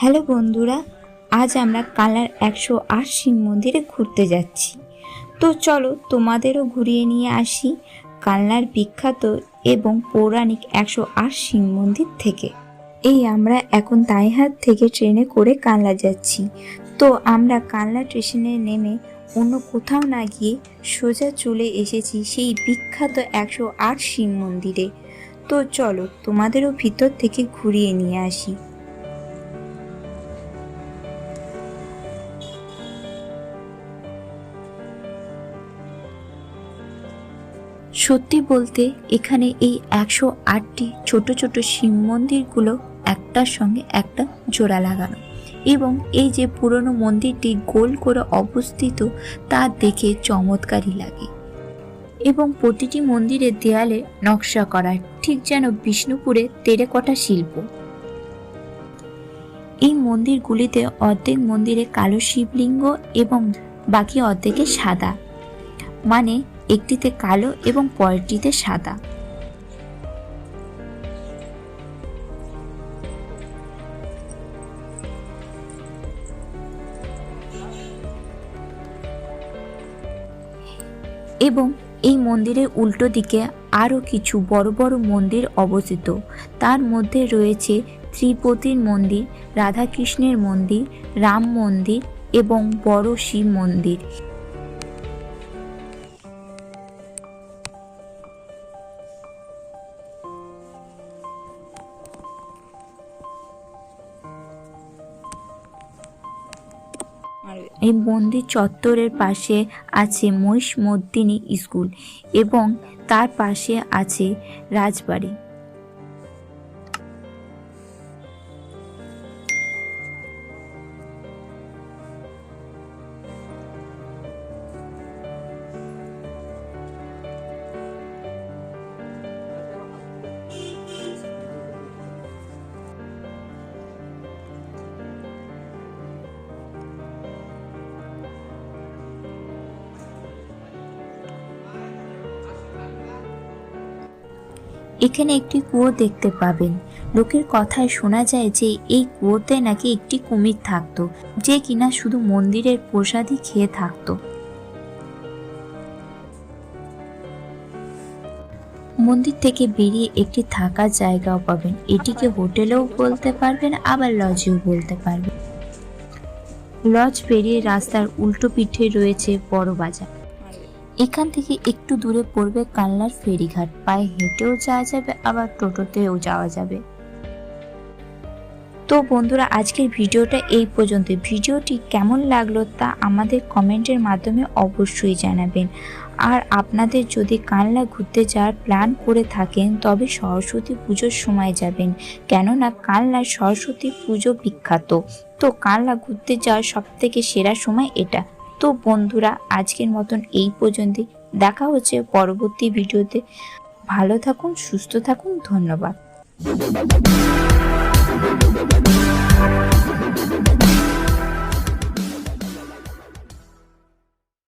Hello বন্ধুরা, আজ আমরা কানলার 108 শিব মন্দিরে ঘুরতে যাচ্ছি। তো চলো তোমাদেরও ঘুরিয়ে নিয়ে আসি কানলার বিখ্যাত এবং পৌরাণিক 108 শিব মন্দির থেকে। এই আমরা এখন তাইহাট থেকে ট্রেনে করে কানলা যাচ্ছি। তো আমরা কানলা স্টেশনে নেমে অন্য কোথাও না গিয়ে সোজা চলে এসেছি সেই বিখ্যাত 108 শিব মন্দিরে। তো চলো তোমাদেরও ভিতর থেকে ঘুরিয়ে নিয়ে আসি। সত্যি বলতে এখানে এই 108টি ছোট ছোট শিব মন্দিরগুলো একটার সঙ্গে একটা জোড়া লাগানো, এবং এই যে পুরনো মন্দিরটি গোল করে অবস্থিত তা দেখে চমৎকারই লাগে। এবং প্রতিটি মন্দিরের দেয়ালে নকশা করা, ঠিক যেন বিষ্ণুপুরে টেরাকোটা শিল্প। এই মন্দিরগুলিতে অর্ধেক মন্দিরে কালো শিবলিঙ্গ এবং বাকি অর্ধেকে সাদা, মানে একটিতে কালো এবং পরেরটিতে সাদা। এবং এই মন্দিরের উল্টো দিকে আরও কিছু বড় বড় মন্দির অবস্থিত। তার মধ্যে রয়েছে ত্রিপতির মন্দির, রাধাকৃষ্ণের মন্দির, রাম মন্দির এবং বড় শিব মন্দির। এই মন্দির চত্বরের পাশে আছে মহিষমর্দিনী স্কুল এবং তার পাশে আছে রাজবাড়ি। এখানে একটি কুয়ো দেখতে পাবেন। লোকের কথায় শোনা যায় যে এই কুয়োতে নাকি একটি কুমির থাকতো, যে কিনা শুধু মন্দিরের প্রসাদই খেয়ে থাকতো। মন্দির থেকে বেরিয়ে একটি থাকার জায়গাও পাবেন। এটিকে হোটেলেও বলতে পারবেন, আবার লজেও বলতে পারবেন। লজ পেরিয়ে রাস্তার উল্টো পিঠে রয়েছে বড় বাজার। এখান থেকে একটু দূরে পড়বে কানলার ফেরিঘাট। পায়ে হেঁটেও যাওয়া যাবে, আবার টোটোতেও যাওয়া যাবে। তো বন্ধুরা, আজকের ভিডিওটা এই পর্যন্ত। ভিডিওটি কেমন লাগলো তা আমাদের কমেন্টের মাধ্যমে অবশ্যই জানাবেন। আর আপনাদের যদি কানলা ঘুরতে যাওয়ার প্ল্যান করে থাকেন তবে সরস্বতী পুজোর সময় যাবেন, কেননা কানলার সরস্বতী পুজো বিখ্যাত। তো কানলা ঘুরতে যাওয়ার সবথেকে সেরা সময় এটা। তো বন্ধুরা, আজকের মতন এই পর্যন্তই। দেখা হচ্ছে পরবর্তী ভিডিওতে। ভালো থাকুন, সুস্থ থাকুন, ধন্যবাদ।